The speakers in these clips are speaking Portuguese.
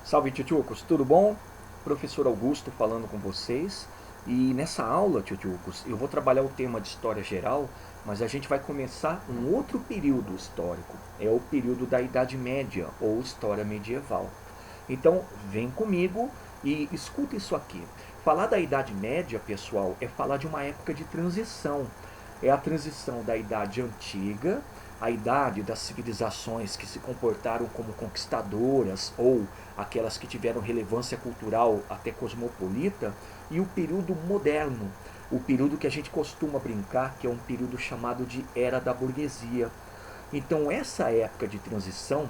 Salve, tchutchucos, tudo bom? Professor Augusto falando com vocês. E nessa aula, tchutchucos, eu vou trabalhar o tema de história geral, mas a gente vai começar um outro período histórico. É o período da Idade Média ou história medieval. Então, vem comigo e escuta isso aqui. Falar da Idade Média, pessoal, é falar de uma época de transição. É a transição da Idade Antiga, a idade das civilizações que se comportaram como conquistadoras ou aquelas que tiveram relevância cultural até cosmopolita, e o período moderno, o período que a gente costuma brincar que é um período chamado de Era da Burguesia. Então, essa época de transição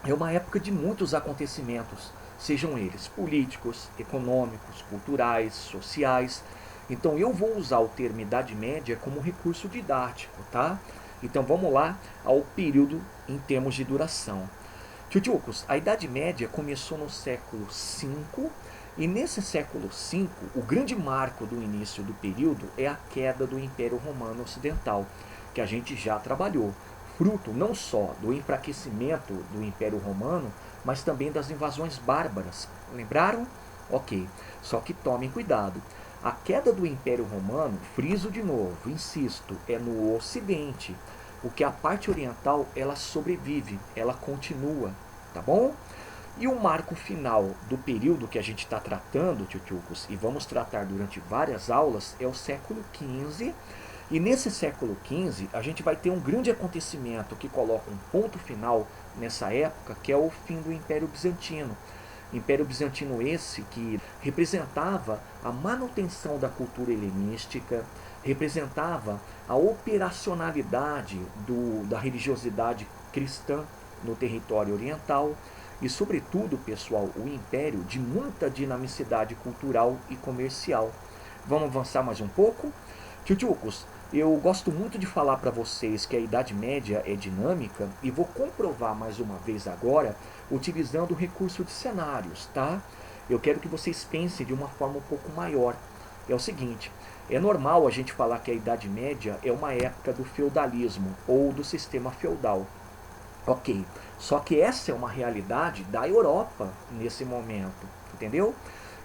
é uma época de muitos acontecimentos, sejam eles políticos, econômicos, culturais, sociais. Então eu vou usar o termo Idade Média como recurso didático, tá? Então vamos lá ao período em termos de duração. Tchutchucos, a Idade Média começou no século V e nesse século V o grande marco do início do período é a queda do Império Romano Ocidental, que a gente já trabalhou, fruto não só do enfraquecimento do Império Romano, mas também das invasões bárbaras. Lembraram? Ok, só que tomem cuidado. A queda do Império Romano, friso de novo, insisto, é no Ocidente. O que a parte oriental, ela sobrevive, ela continua, tá bom? E o marco final do período que a gente está tratando, tchutchucos, e vamos tratar durante várias aulas, é o século XV. E nesse século XV, a gente vai ter um grande acontecimento que coloca um ponto final nessa época, que é o fim do Império Bizantino. Império Bizantino esse que representava a manutenção da cultura helenística, representava a operacionalidade da religiosidade cristã no território oriental e, sobretudo, pessoal, o império de muita dinamicidade cultural e comercial. Vamos avançar mais um pouco? Tchutchucos, eu gosto muito de falar para vocês que a Idade Média é dinâmica e vou comprovar mais uma vez agora utilizando o recurso de cenários, tá? Eu quero que vocês pensem de uma forma um pouco maior. É o seguinte, é normal a gente falar que a Idade Média é uma época do feudalismo ou do sistema feudal. Ok, só que essa é uma realidade da Europa nesse momento, entendeu?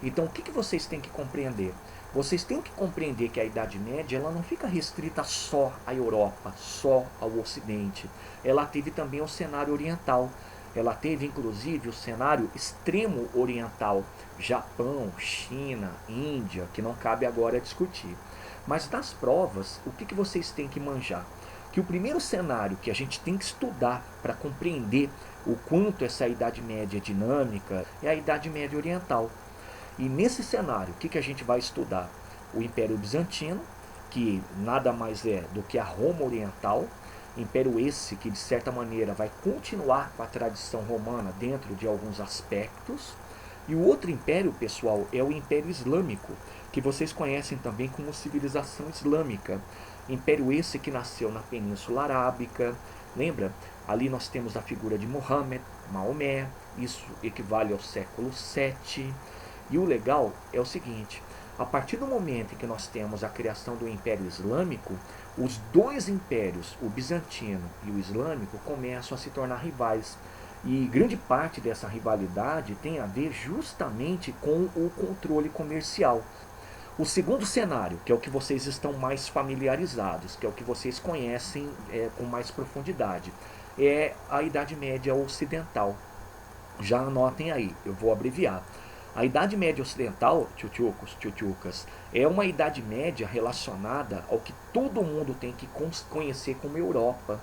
Então o que vocês têm que compreender? Vocês têm que compreender que a Idade Média ela não fica restrita só à Europa, só ao Ocidente. Ela teve também o cenário oriental. Ela teve inclusive o cenário extremo oriental, Japão, China, Índia, que não cabe agora discutir. Mas nas provas, o que vocês têm que manjar? Que o primeiro cenário que a gente tem que estudar para compreender o quanto essa Idade Média é dinâmica é a Idade Média Oriental. E nesse cenário, o que a gente vai estudar? O Império Bizantino, que nada mais é do que a Roma Oriental, império esse que de certa maneira vai continuar com a tradição romana dentro de alguns aspectos. E o outro império, pessoal, é o Império Islâmico, que vocês conhecem também como civilização islâmica. Império esse que nasceu na Península Arábica. Lembra? Ali nós temos a figura de Mohammed, Maomé, isso equivale ao século VII. E o legal é o seguinte, a partir do momento em que nós temos a criação do Império Islâmico, os dois impérios, o bizantino e o islâmico, começam a se tornar rivais. E grande parte dessa rivalidade tem a ver justamente com o controle comercial. O segundo cenário, que é o que vocês estão mais familiarizados, que é o que vocês conhecem com mais profundidade, é a Idade Média Ocidental. Já anotem aí, eu vou abreviar. A Idade Média Ocidental, tchutchucos, tchutchucas, é uma Idade Média relacionada ao que todo mundo tem que conhecer como Europa.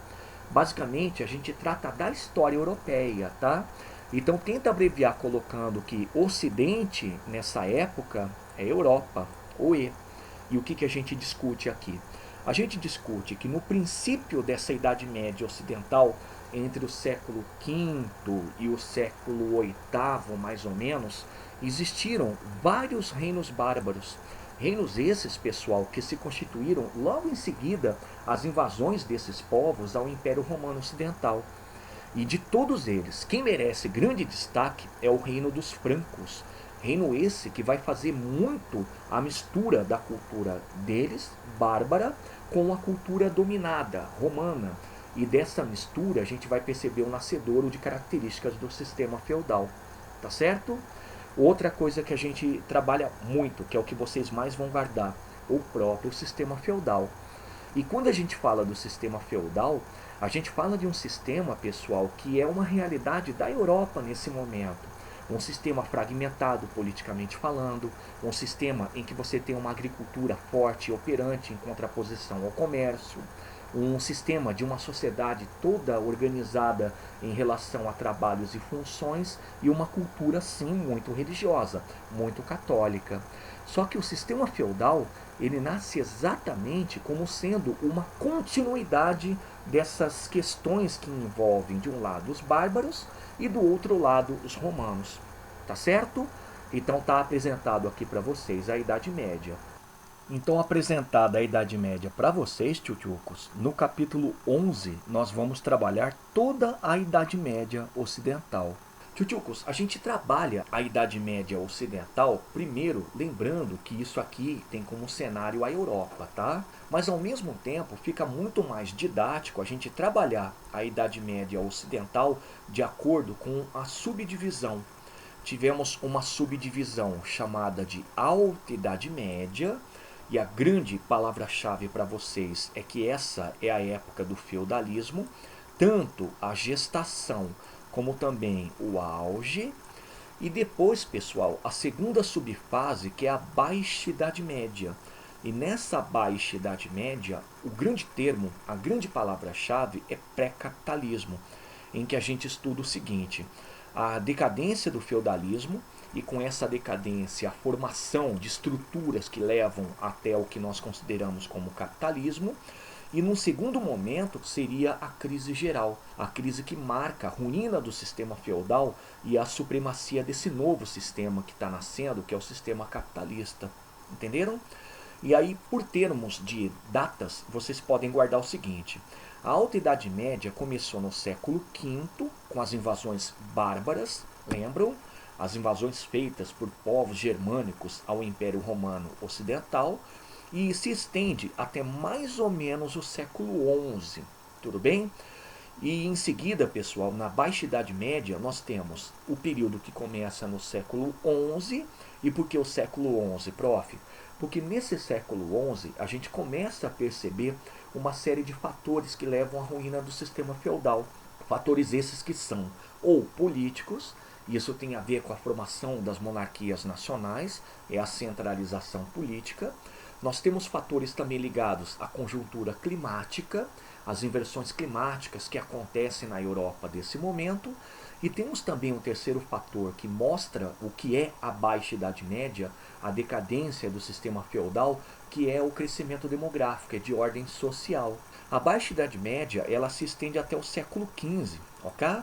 Basicamente, a gente trata da história europeia, tá? Então tenta abreviar colocando que Ocidente, nessa época, é Europa, OE. E o que a gente discute aqui? A gente discute que no princípio dessa Idade Média Ocidental, entre o século V e o século VIII, mais ou menos, existiram vários reinos bárbaros. Reinos esses, pessoal, que se constituíram logo em seguida às invasões desses povos ao Império Romano Ocidental. E de todos eles, quem merece grande destaque é o reino dos francos. Reino esse que vai fazer muito a mistura da cultura deles, bárbara, com a cultura dominada, romana. E dessa mistura a gente vai perceber o nascedouro de características do sistema feudal. tá certo? Outra coisa que a gente trabalha muito, que é o que vocês mais vão guardar, o próprio sistema feudal. E quando a gente fala do sistema feudal, a gente fala de um sistema, pessoal, que é uma realidade da Europa nesse momento. Um sistema fragmentado politicamente falando, um sistema em que você tem uma agricultura forte e operante em contraposição ao comércio, um sistema de uma sociedade toda organizada em relação a trabalhos e funções e uma cultura sim muito religiosa, muito católica. Só que o sistema feudal, ele nasce exatamente como sendo uma continuidade dessas questões que envolvem de um lado os bárbaros e do outro lado os romanos. Tá certo? Então está apresentado aqui para vocês a Idade Média. Então, apresentada a Idade Média para vocês, tchutchucos, no capítulo 11 nós vamos trabalhar toda a Idade Média Ocidental. Tchutchucos, a gente trabalha a Idade Média Ocidental primeiro lembrando que isso aqui tem como cenário a Europa, tá? Mas ao mesmo tempo fica muito mais didático a gente trabalhar a Idade Média Ocidental de acordo com a subdivisão. Tivemos uma subdivisão chamada de Alta Idade Média, e a grande palavra-chave para vocês é que essa é a época do feudalismo, tanto a gestação como também o auge. E depois, pessoal, a segunda subfase, que é a Baixa Idade Média. E nessa Baixa Idade Média, o grande termo, a grande palavra-chave é pré-capitalismo, em que a gente estuda o seguinte: a decadência do feudalismo, e com essa decadência a formação de estruturas que levam até o que nós consideramos como capitalismo. E num segundo momento seria a crise geral, a crise que marca a ruína do sistema feudal e a supremacia desse novo sistema que está nascendo, que é o sistema capitalista. Entenderam? E aí, por termos de datas, vocês podem guardar o seguinte: a Alta Idade Média começou no século V, com as invasões bárbaras, lembram? As invasões feitas por povos germânicos ao Império Romano Ocidental, e se estende até mais ou menos o século XI, tudo bem? E em seguida, pessoal, na Baixa Idade Média, nós temos o período que começa no século XI. E por que o século XI, prof? Porque nesse século XI a gente começa a perceber uma série de fatores que levam à ruína do sistema feudal. Fatores esses que são ou políticos, e isso tem a ver com a formação das monarquias nacionais, é a centralização política. Nós temos fatores também ligados à conjuntura climática, as inversões climáticas que acontecem na Europa desse momento. E temos também um terceiro fator que mostra o que é a Baixa Idade Média, a decadência do sistema feudal, que é o crescimento demográfico, é de ordem social. A Baixa Idade Média, ela se estende até o século XV, ok?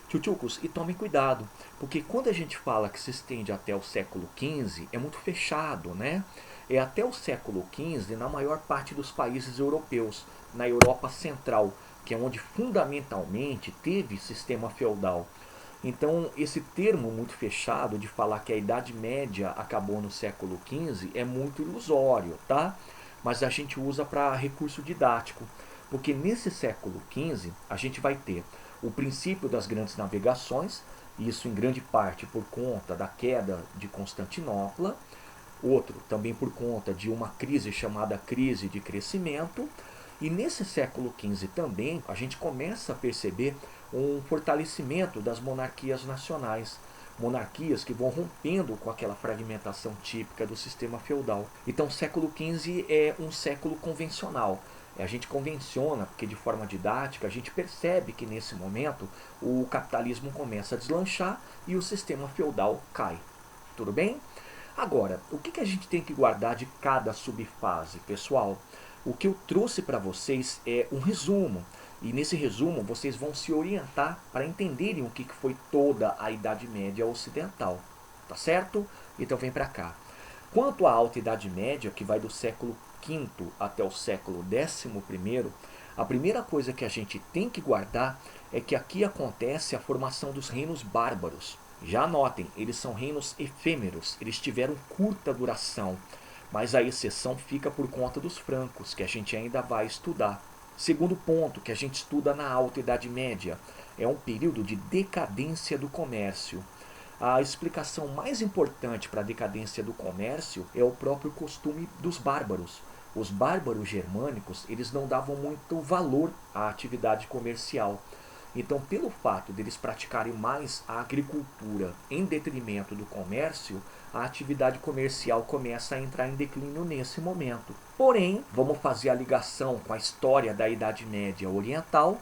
Tchutchucos, e tomem cuidado, porque quando a gente fala que se estende até o século XV, é muito fechado, né? É até o século XV na maior parte dos países europeus, na Europa Central, que é onde fundamentalmente teve sistema feudal. Então, esse termo muito fechado de falar que a Idade Média acabou no século XV é muito ilusório, tá? Mas a gente usa para recurso didático, porque nesse século XV a gente vai ter o princípio das grandes navegações, isso em grande parte por conta da queda de Constantinopla, outro também por conta de uma crise chamada crise de crescimento. E nesse século XV também a gente começa a perceber um fortalecimento das monarquias nacionais, monarquias que vão rompendo com aquela fragmentação típica do sistema feudal. Então o século XV é um século convencional. A gente convenciona, porque de forma didática a gente percebe que nesse momento o capitalismo começa a deslanchar e o sistema feudal cai. Tudo bem? Agora, o que a gente tem que guardar de cada subfase, pessoal? O que eu trouxe para vocês é um resumo. E nesse resumo vocês vão se orientar para entenderem o que foi toda a Idade Média Ocidental. Tá certo? Então vem para cá. Quanto à Alta Idade Média, que vai do século V até o século XI, a primeira coisa que a gente tem que guardar é que aqui acontece a formação dos reinos bárbaros. Já anotem, eles são reinos efêmeros, eles tiveram curta duração, mas a exceção fica por conta dos francos, que a gente ainda vai estudar. Segundo ponto que a gente estuda na Alta Idade Média é um período de decadência do comércio. A explicação mais importante para a decadência do comércio é o próprio costume dos bárbaros. Os bárbaros germânicos, eles não davam muito valor à atividade comercial. Então, pelo fato deles praticarem mais a agricultura em detrimento do comércio, a atividade comercial começa a entrar em declínio nesse momento. Porém, vamos fazer a ligação com a história da Idade Média Oriental.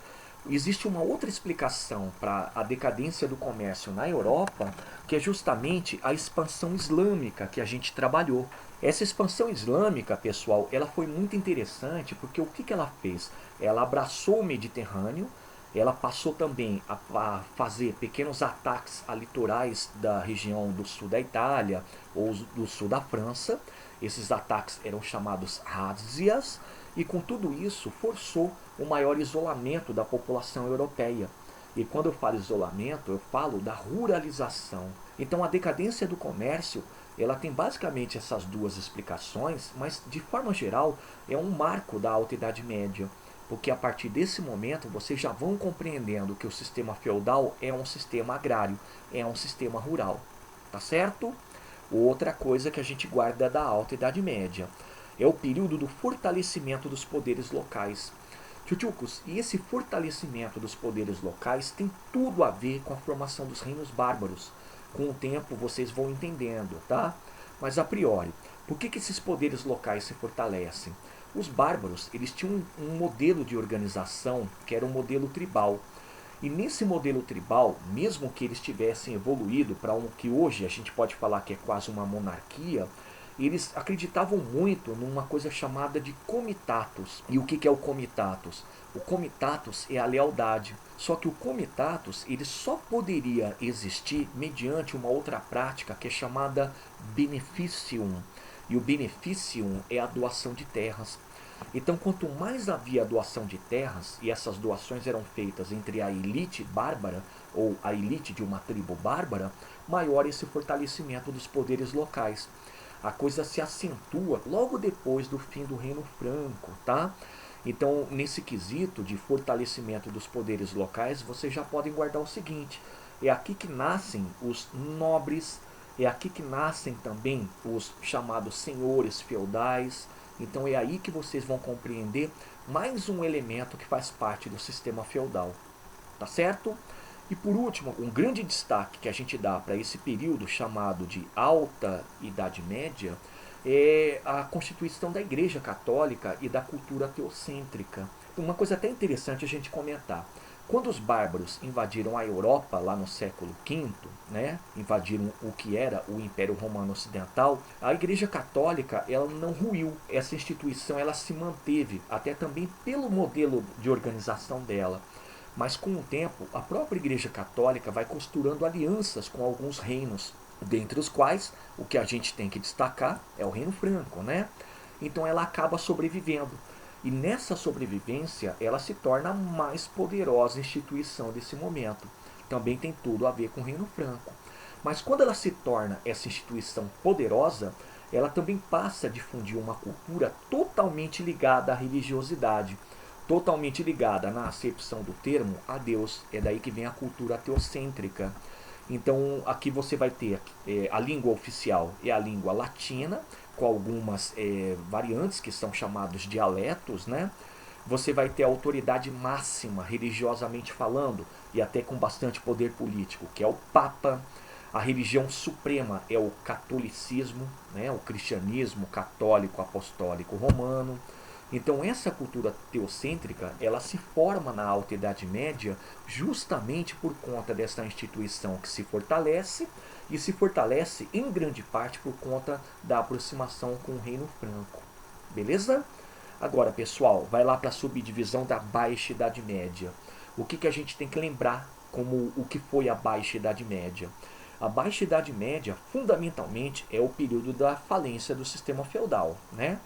Existe uma outra explicação para a decadência do comércio na Europa, que é justamente a expansão islâmica que a gente trabalhou. Essa expansão islâmica, pessoal, ela foi muito interessante porque o que ela fez? Ela abraçou o Mediterrâneo, ela passou também a fazer pequenos ataques a litorais da região do sul da Itália ou do sul da França. Esses ataques eram chamados razzias, e com tudo isso forçou o maior isolamento da população europeia. E quando eu falo isolamento, eu falo da ruralização. Então a decadência do comércio, ela tem basicamente essas duas explicações, mas de forma geral é um marco da Alta Idade Média. Porque a partir desse momento vocês já vão compreendendo que o sistema feudal é um sistema agrário, é um sistema rural. Tá certo? Outra coisa que a gente guarda da Alta Idade Média é o período do fortalecimento dos poderes locais. Tchutchucos, e esse fortalecimento dos poderes locais tem tudo a ver com a formação dos reinos bárbaros. Com o tempo vocês vão entendendo, tá? Mas a priori, por que esses poderes locais se fortalecem? Os bárbaros, eles tinham um modelo de organização que era um modelo tribal. E nesse modelo tribal, mesmo que eles tivessem evoluído para um que hoje a gente pode falar que é quase uma monarquia, eles acreditavam muito numa coisa chamada de comitatus. E o que é o comitatus? O comitatus é a lealdade. Só que o comitatus ele só poderia existir mediante uma outra prática que é chamada beneficium. E o beneficium é a doação de terras. Então, quanto mais havia doação de terras, e essas doações eram feitas entre a elite bárbara, ou a elite de uma tribo bárbara, maior esse fortalecimento dos poderes locais. A coisa se acentua logo depois do fim do Reino Franco, tá? Então, nesse quesito de fortalecimento dos poderes locais, vocês já podem guardar o seguinte: é aqui que nascem os nobres, é aqui que nascem também os chamados senhores feudais. Então é aí que vocês vão compreender mais um elemento que faz parte do sistema feudal, tá certo? E por último, um grande destaque que a gente dá para esse período chamado de Alta Idade Média é a constituição da Igreja Católica e da cultura teocêntrica. Uma coisa até interessante a gente comentar. Quando os bárbaros invadiram a Europa lá no século V, né, invadiram o que era o Império Romano Ocidental, a Igreja Católica ela não ruiu. Essa instituição ela se manteve, até também pelo modelo de organização dela. Mas com o tempo, a própria Igreja Católica vai costurando alianças com alguns reinos, dentre os quais o que a gente tem que destacar é o Reino Franco, né? Então ela acaba sobrevivendo. E nessa sobrevivência, ela se torna a mais poderosa instituição desse momento. Também tem tudo a ver com o Reino Franco. Mas quando ela se torna essa instituição poderosa, ela também passa a difundir uma cultura totalmente ligada à religiosidade. Totalmente ligada, na acepção do termo, a Deus. É daí que vem a cultura teocêntrica. Então aqui você vai ter a língua oficial é a língua latina, com algumas variantes que são chamados dialetos, né? Você vai ter a autoridade máxima, religiosamente falando, e até com bastante poder político, que é o Papa. A religião suprema é o catolicismo, né? O cristianismo católico apostólico romano. Então essa cultura teocêntrica, ela se forma na Alta Idade Média justamente por conta dessa instituição que se fortalece, e se fortalece em grande parte por conta da aproximação com o Reino Franco. Beleza? Agora, pessoal, vai lá para a subdivisão da Baixa Idade Média. O que a gente tem que lembrar como o que foi a Baixa Idade Média? A Baixa Idade Média, fundamentalmente, é o período da falência do sistema feudal, né?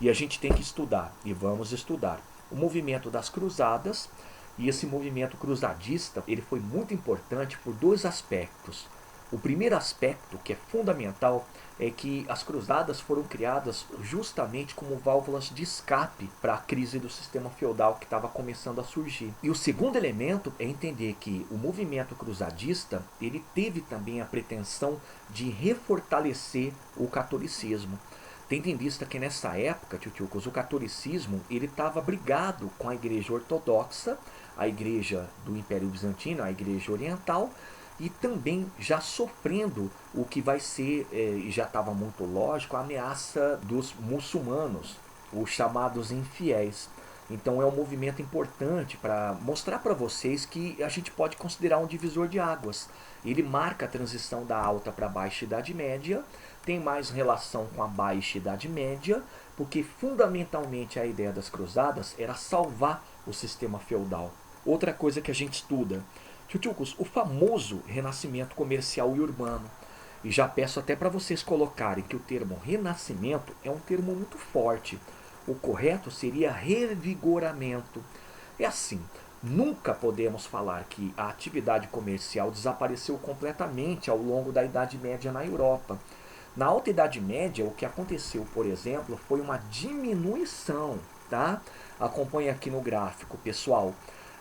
E a gente tem que estudar, e vamos estudar, o movimento das cruzadas. E esse movimento cruzadista ele foi muito importante por dois aspectos. O primeiro aspecto, que é fundamental, é que as cruzadas foram criadas justamente como válvulas de escape para a crise do sistema feudal que estava começando a surgir. E o segundo elemento é entender que o movimento cruzadista ele teve também a pretensão de refortalecer o catolicismo. Tendo em vista que nessa época, tchutchucos, o catolicismo ele estava brigado com a igreja ortodoxa, a igreja do Império Bizantino, a igreja oriental, e também já sofrendo o que vai ser, e já estava muito lógico, a ameaça dos muçulmanos, os chamados infiéis. Então é um movimento importante para mostrar para vocês que a gente pode considerar um divisor de águas. Ele marca a transição da alta para a baixa Idade Média, tem mais relação com a baixa Idade Média, porque fundamentalmente a ideia das cruzadas era salvar o sistema feudal. Outra coisa que a gente estuda, tchutchucos, o famoso renascimento comercial e urbano. E já peço até para vocês colocarem que o termo renascimento é um termo muito forte. O correto seria revigoramento. É assim, nunca podemos falar que a atividade comercial desapareceu completamente ao longo da Idade Média na Europa. Na Alta Idade Média, o que aconteceu, por exemplo, foi uma diminuição, tá? Acompanhe aqui no gráfico, pessoal.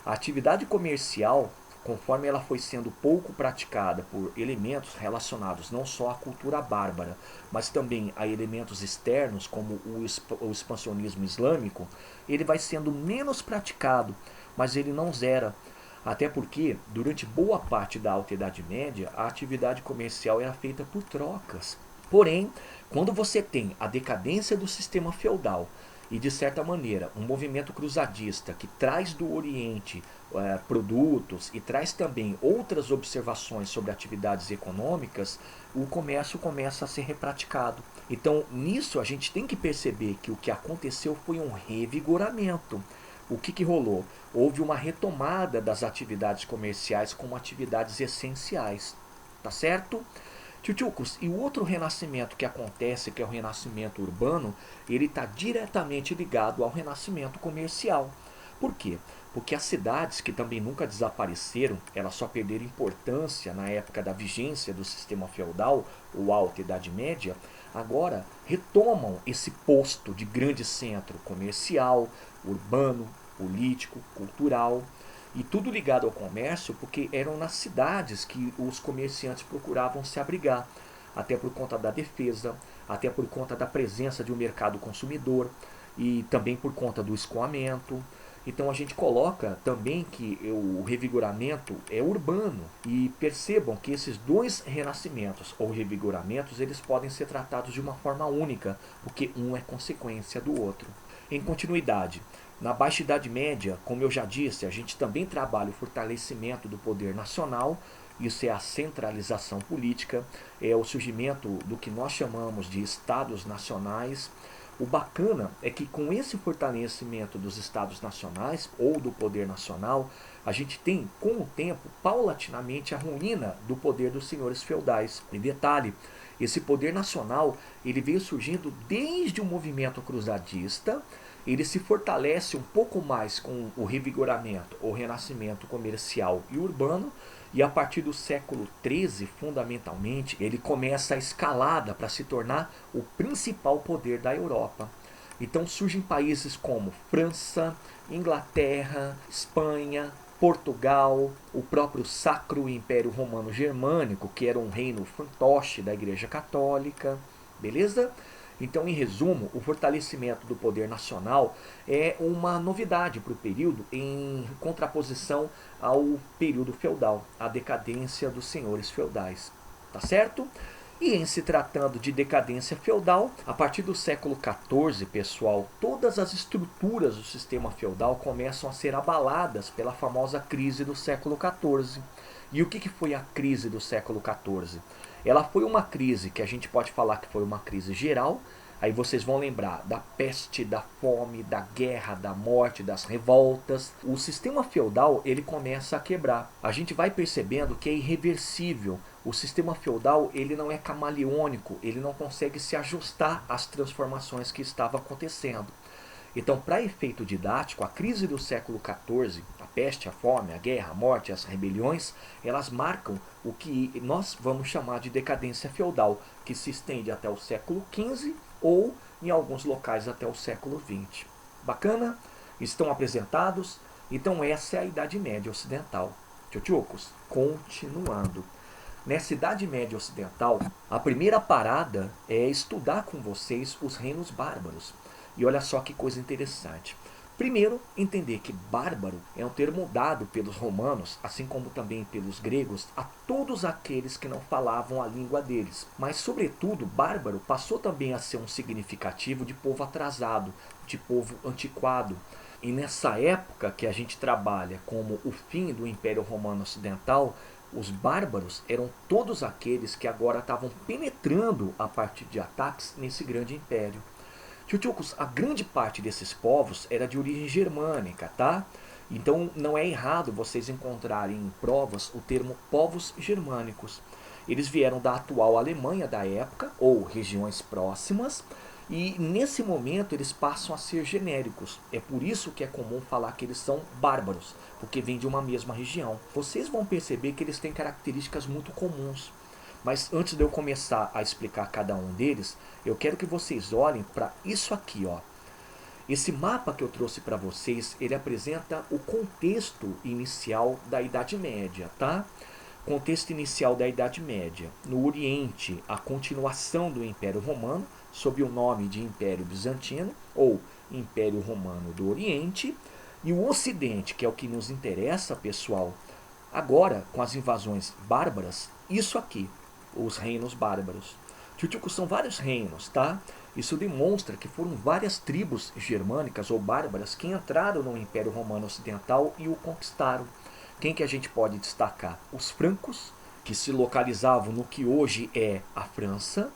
A atividade comercial, conforme ela foi sendo pouco praticada por elementos relacionados não só à cultura bárbara, mas também a elementos externos, como o expansionismo islâmico, ele vai sendo menos praticado, mas ele não zera. Até porque, durante boa parte da Alta Idade Média, a atividade comercial era feita por trocas. Porém, quando você tem a decadência do sistema feudal e, de certa maneira, um movimento cruzadista que traz do Oriente produtos e traz também outras observações sobre atividades econômicas, o comércio começa a ser repraticado. Então, nisso a gente tem que perceber que o que aconteceu foi um revigoramento. O que rolou? Houve uma retomada das atividades comerciais como atividades essenciais. Tá certo? Tchutchucos, e o outro renascimento que acontece, que é o renascimento urbano, ele está diretamente ligado ao renascimento comercial. Por quê? Porque as cidades, que também nunca desapareceram, elas só perderam importância na época da vigência do sistema feudal, ou Alta Idade Média, agora retomam esse posto de grande centro comercial, urbano, político, cultural, e tudo ligado ao comércio, porque eram nas cidades que os comerciantes procuravam se abrigar, até por conta da defesa, até por conta da presença de um mercado consumidor e também por conta do escoamento. Então a gente coloca também que o revigoramento é urbano, e percebam que esses dois renascimentos ou revigoramentos eles podem ser tratados de uma forma única, porque um é consequência do outro. Em continuidade, na Baixa Idade Média, como eu já disse, a gente também trabalha o fortalecimento do poder nacional. Isso é a centralização política, é o surgimento do que nós chamamos de estados nacionais. O bacana é que com esse fortalecimento dos estados nacionais ou do poder nacional, a gente tem, com o tempo, paulatinamente a ruína do poder dos senhores feudais. Em detalhe, esse poder nacional ele veio surgindo desde o movimento cruzadista. Ele se fortalece um pouco mais com o revigoramento ou renascimento comercial e urbano, e a partir do século XIII, fundamentalmente, ele começa a escalada para se tornar o principal poder da Europa. Então surgem países como França, Inglaterra, Espanha, Portugal, o próprio Sacro Império Romano Germânico, que era um reino fantoche da Igreja Católica, beleza? Então, em resumo, o fortalecimento do poder nacional é uma novidade para o período em contraposição ao período feudal, a decadência dos senhores feudais. Tá certo? E em se tratando de decadência feudal, a partir do século XIV, pessoal, todas as estruturas do sistema feudal começam a ser abaladas pela famosa crise do século XIV. E o que foi a crise do século XIV? Ela foi uma crise que a gente pode falar que foi uma crise geral. Aí vocês vão lembrar da peste, da fome, da guerra, da morte, das revoltas. O sistema feudal ele começa a quebrar. A gente vai percebendo que é irreversível. O sistema feudal ele não é camaleônico, ele não consegue se ajustar às transformações que estavam acontecendo. Então, para efeito didático, a crise do século XIV, a peste, a fome, a guerra, a morte, as rebeliões, elas marcam o que nós vamos chamar de decadência feudal, que se estende até o século XV ou, em alguns locais, até o século XX. Bacana? Estão apresentados? Então essa é a Idade Média Ocidental. Tchutchucos, continuando. Nessa Idade Média Ocidental, a primeira parada é estudar com vocês os reinos bárbaros. E olha só que coisa interessante. Primeiro, entender que bárbaro é um termo dado pelos romanos, assim como também pelos gregos, a todos aqueles que não falavam a língua deles. Mas, sobretudo, bárbaro passou também a ser um significativo de povo atrasado, de povo antiquado. E nessa época que a gente trabalha como o fim do Império Romano Ocidental, os bárbaros eram todos aqueles que agora estavam penetrando a partir de ataques nesse grande império. Tchutchucos, a grande parte desses povos era de origem germânica, tá? Então não é errado vocês encontrarem em provas o termo povos germânicos. Eles vieram da atual Alemanha da época, ou regiões próximas, e nesse momento eles passam a ser genéricos. É por isso que é comum falar que eles são bárbaros, porque vêm de uma mesma região. Vocês vão perceber que eles têm características muito comuns. Mas antes de eu começar a explicar cada um deles, eu quero que vocês olhem para isso aqui, ó. Esse mapa que eu trouxe para vocês, ele apresenta o contexto inicial da Idade Média, tá? Contexto inicial da Idade Média. No Oriente, a continuação do Império Romano, sob o nome de Império Bizantino, ou Império Romano do Oriente. E o Ocidente, que é o que nos interessa, pessoal, agora, com as invasões bárbaras, isso aqui, os reinos bárbaros. Tchutchucos, são vários reinos, tá? Isso demonstra que foram várias tribos germânicas ou bárbaras que entraram no Império Romano Ocidental e o conquistaram. Quem que a gente pode destacar? Os francos, que se localizavam no que hoje é a França.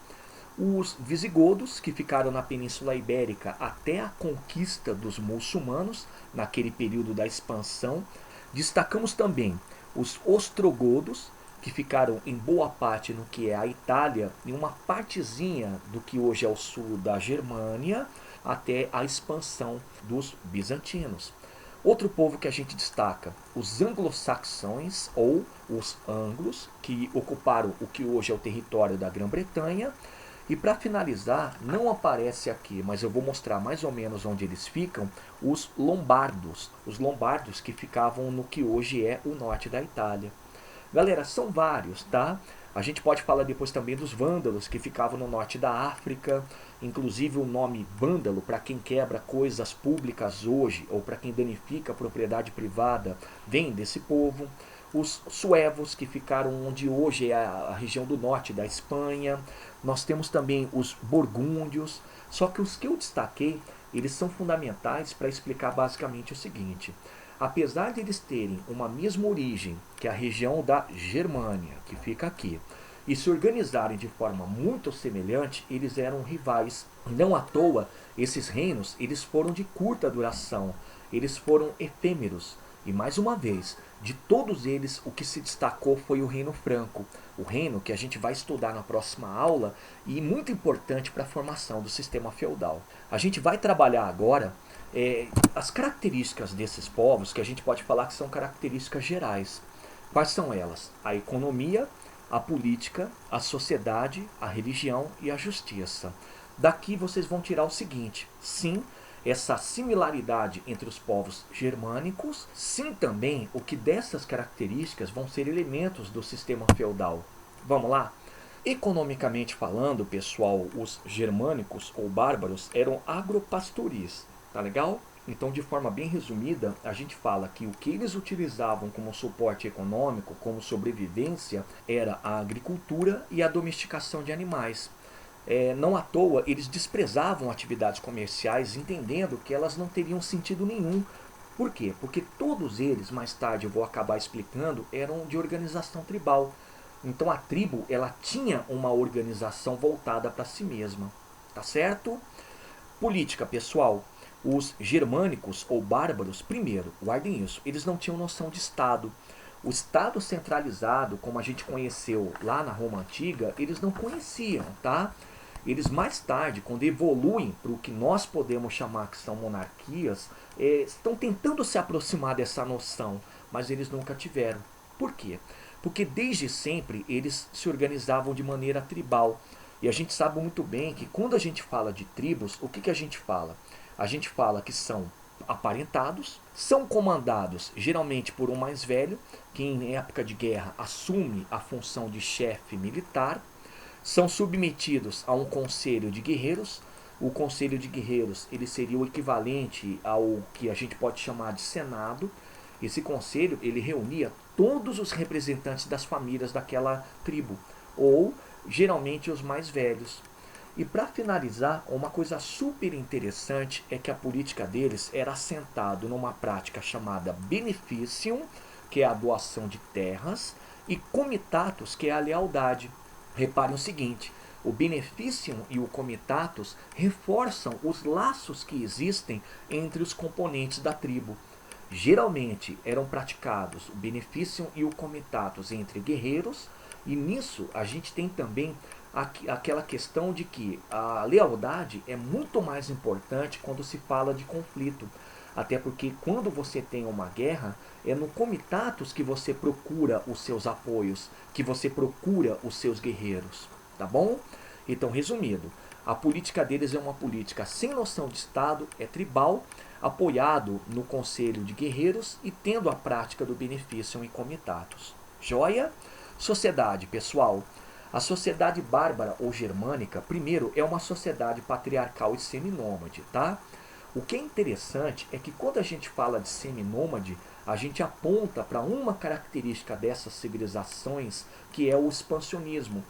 Os visigodos, que ficaram na Península Ibérica até a conquista dos muçulmanos, naquele período da expansão. Destacamos também os ostrogodos, que ficaram em boa parte no que é a Itália, em uma partezinha do que hoje é o sul da Germânia, até a expansão dos bizantinos. Outro povo que a gente destaca, os anglo-saxões, ou os anglos, que ocuparam o que hoje é o território da Grã-Bretanha. E para finalizar, não aparece aqui, mas eu vou mostrar mais ou menos onde eles ficam, os lombardos. Os lombardos que ficavam no que hoje é o norte da Itália. Galera, são vários, tá? A gente pode falar depois também dos vândalos, que ficavam no norte da África. Inclusive o nome vândalo, para quem quebra coisas públicas hoje, ou para quem danifica a propriedade privada, vem desse povo. Os suevos, que ficaram onde hoje é a região do norte da Espanha. Nós temos também os burgúndios. Só que os que eu destaquei, eles são fundamentais para explicar basicamente o seguinte. Apesar de eles terem uma mesma origem, que é a região da Germânia, que fica aqui, e se organizarem de forma muito semelhante, eles eram rivais. Não à toa, esses reinos eles foram de curta duração, eles foram efêmeros. E mais uma vez, de todos eles, o que se destacou foi o Reino Franco, o reino que a gente vai estudar na próxima aula e muito importante para a formação do sistema feudal. A gente vai trabalhar agora as características desses povos, que a gente pode falar que são características gerais. Quais são elas? A economia, a política, a sociedade, a religião e a justiça. Daqui vocês vão tirar o seguinte: sim, essa similaridade entre os povos germânicos, sim também o que dessas características vão ser elementos do sistema feudal. Vamos lá? Economicamente falando, pessoal, os germânicos ou bárbaros eram agropastoris. Tá legal? Então, de forma bem resumida, a gente fala que o que eles utilizavam como suporte econômico, como sobrevivência, era a agricultura e a domesticação de animais. Não à toa, eles desprezavam atividades comerciais, entendendo que elas não teriam sentido nenhum. Por quê? Porque todos eles, mais tarde eu vou acabar explicando, eram de organização tribal. Então a tribo, ela tinha uma organização voltada para si mesma. Tá certo? Política, pessoal. Os germânicos ou bárbaros, primeiro, guardem isso, eles não tinham noção de Estado. O Estado centralizado, como a gente conheceu lá na Roma Antiga, eles não conheciam, tá? eles mais tarde, quando evoluem para o que nós podemos chamar que são monarquias, estão tentando se aproximar dessa noção, mas eles nunca tiveram. Por quê? Porque desde sempre eles se organizavam de maneira tribal. E a gente sabe muito bem que quando a gente fala de tribos, o que, que a gente fala? A gente fala que são aparentados, são comandados geralmente por um mais velho, que em época de guerra assume a função de chefe militar, são submetidos a um conselho de guerreiros. O conselho de guerreiros ele seria o equivalente ao que a gente pode chamar de senado. Esse conselho ele reunia todos os representantes das famílias daquela tribo, ou geralmente os mais velhos. E para finalizar, uma coisa super interessante é que a política deles era assentada numa prática chamada beneficium, que é a doação de terras, e comitatus, que é a lealdade. Reparem o seguinte, o beneficium e o comitatus reforçam os laços que existem entre os componentes da tribo. Geralmente eram praticados o beneficium e o comitatus entre guerreiros, e nisso a gente tem também aquela questão de que a lealdade é muito mais importante quando se fala de conflito. Até porque quando você tem uma guerra, é no comitatus que você procura os seus apoios, que você procura os seus guerreiros. Tá bom? Então, resumindo, a política deles é uma política sem noção de Estado, é tribal, apoiado no conselho de guerreiros e tendo a prática do beneficium e comitatus. Joia? Sociedade, pessoal. A sociedade bárbara ou germânica, primeiro, é uma sociedade patriarcal e seminômade, tá? O que é interessante é que quando a gente fala de seminômade, a gente aponta para uma característica dessas civilizações, que é o expansionismo.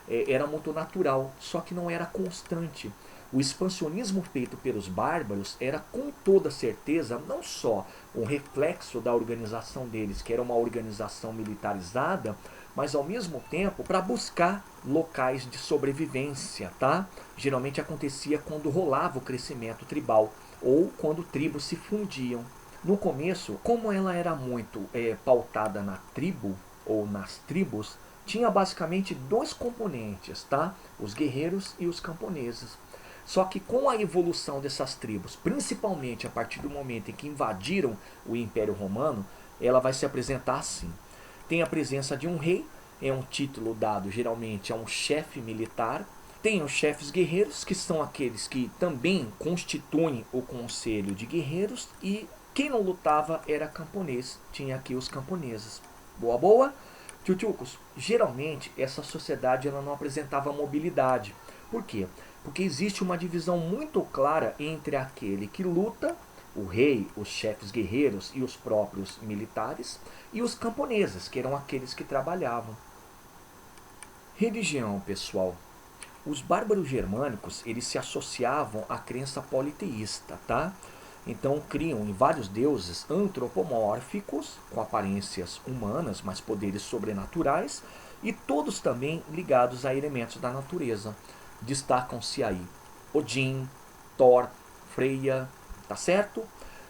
Era muito natural, só que não era constante. O expansionismo feito pelos bárbaros era com toda certeza não só um reflexo da organização deles, que era uma organização militarizada, mas ao mesmo tempo para buscar locais de sobrevivência, tá? Geralmente acontecia quando rolava o crescimento tribal ou quando tribos se fundiam. No começo, como ela era muito pautada na tribo ou nas tribos, tinha basicamente dois componentes, tá? Os guerreiros e os camponeses. Só que com a evolução dessas tribos, principalmente a partir do momento em que invadiram o Império Romano, ela vai se apresentar assim. Tem a presença de um rei, é um título dado geralmente a um chefe militar. Tem os chefes guerreiros, que são aqueles que também constituem o conselho de guerreiros. E quem não lutava era camponês, tinha aqui os camponeses. Boa, boa? Tchutchucos, geralmente essa sociedade ela não apresentava mobilidade. Por quê? Porque existe uma divisão muito clara entre aquele que luta, o rei, os chefes guerreiros e os próprios militares, e os camponeses, que eram aqueles que trabalhavam. Religião, pessoal. Os bárbaros germânicos, eles se associavam à crença politeísta, tá? Então criam em vários deuses antropomórficos, com aparências humanas, mas poderes sobrenaturais, e todos também ligados a elementos da natureza. Destacam-se aí Odin, Thor, Freya, tá certo?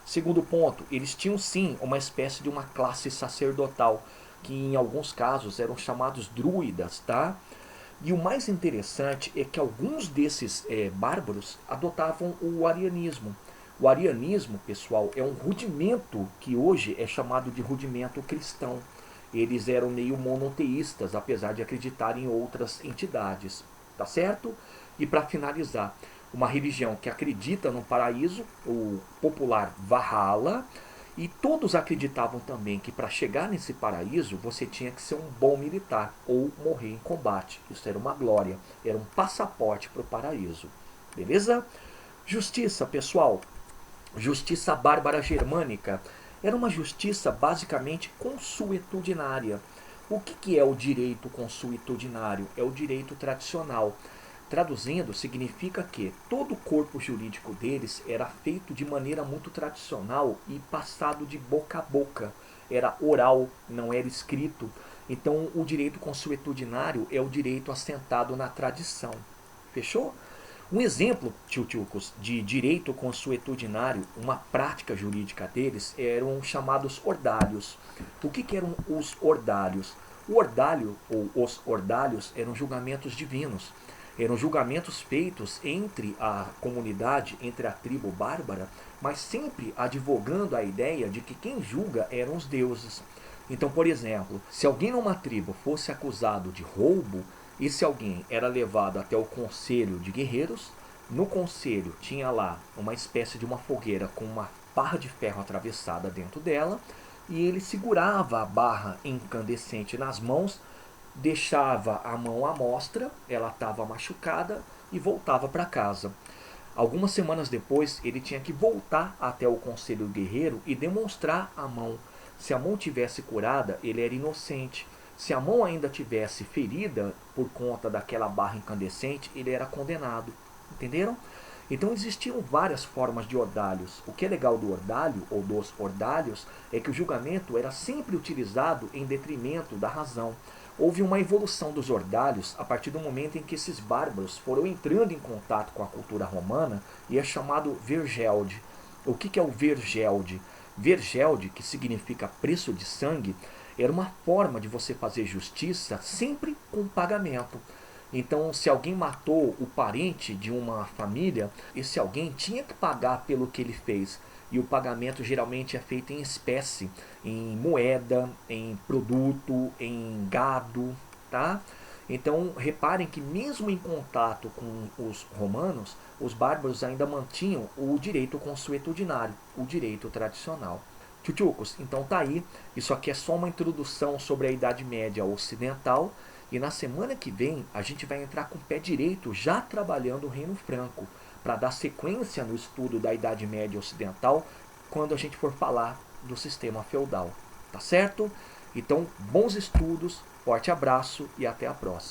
Segundo ponto, eles tinham sim uma espécie de uma classe sacerdotal, que em alguns casos eram chamados druidas, tá? E o mais interessante é que alguns desses bárbaros adotavam o arianismo. O arianismo, pessoal, é um rudimento que hoje é chamado de rudimento cristão. Eles eram meio monoteístas, apesar de acreditarem em outras entidades, tá certo? E para finalizar, uma religião que acredita no paraíso, o popular Valhalla, e todos acreditavam também que para chegar nesse paraíso você tinha que ser um bom militar ou morrer em combate. Isso era uma glória, era um passaporte para o paraíso. Beleza? Justiça, pessoal. Justiça bárbara germânica. Era uma justiça basicamente consuetudinária. O que é o direito consuetudinário? É o direito tradicional. Traduzindo, significa que todo o corpo jurídico deles era feito de maneira muito tradicional e passado de boca a boca. Era oral, não era escrito. Então, o direito consuetudinário é o direito assentado na tradição. Fechou? Um exemplo, tchutchucos, de direito consuetudinário, uma prática jurídica deles, eram chamados ordálios. O que eram os ordálios? O ordálio, ou os ordálios, eram julgamentos divinos. Eram julgamentos feitos entre a comunidade, entre a tribo bárbara, mas sempre advogando a ideia de que quem julga eram os deuses. Então, por exemplo, se alguém numa tribo fosse acusado de roubo, esse alguém era levado até o conselho de guerreiros. No conselho tinha lá uma espécie de uma fogueira com uma barra de ferro atravessada dentro dela, e ele segurava a barra incandescente nas mãos, deixava a mão à mostra, ela estava machucada, e voltava para casa. Algumas semanas depois, ele tinha que voltar até o conselho guerreiro e demonstrar a mão. Se a mão tivesse curada, ele era inocente. Se a mão ainda tivesse ferida por conta daquela barra incandescente, ele era condenado. Entenderam? Então existiam várias formas de ordalhos. O que é legal do ordalho, ou dos ordalhos, é que o julgamento era sempre utilizado em detrimento da razão. Houve uma evolução dos ordalhos a partir do momento em que esses bárbaros foram entrando em contato com a cultura romana, e é chamado vergelde. O que é o vergelde? Vergelde, que significa preço de sangue, era uma forma de você fazer justiça sempre com pagamento. Então, se alguém matou o parente de uma família, esse alguém tinha que pagar pelo que ele fez. E o pagamento geralmente é feito em espécie, em moeda, em produto, em gado, tá? Então, reparem que mesmo em contato com os romanos, os bárbaros ainda mantinham o direito consuetudinário, o direito tradicional. Tchutchucos, então tá aí. Isso aqui é só uma introdução sobre a Idade Média Ocidental. E na semana que vem a gente vai entrar com o pé direito, já trabalhando o Reino Franco, para dar sequência no estudo da Idade Média Ocidental, quando a gente for falar do sistema feudal. Tá certo? Então, bons estudos, forte abraço e até a próxima.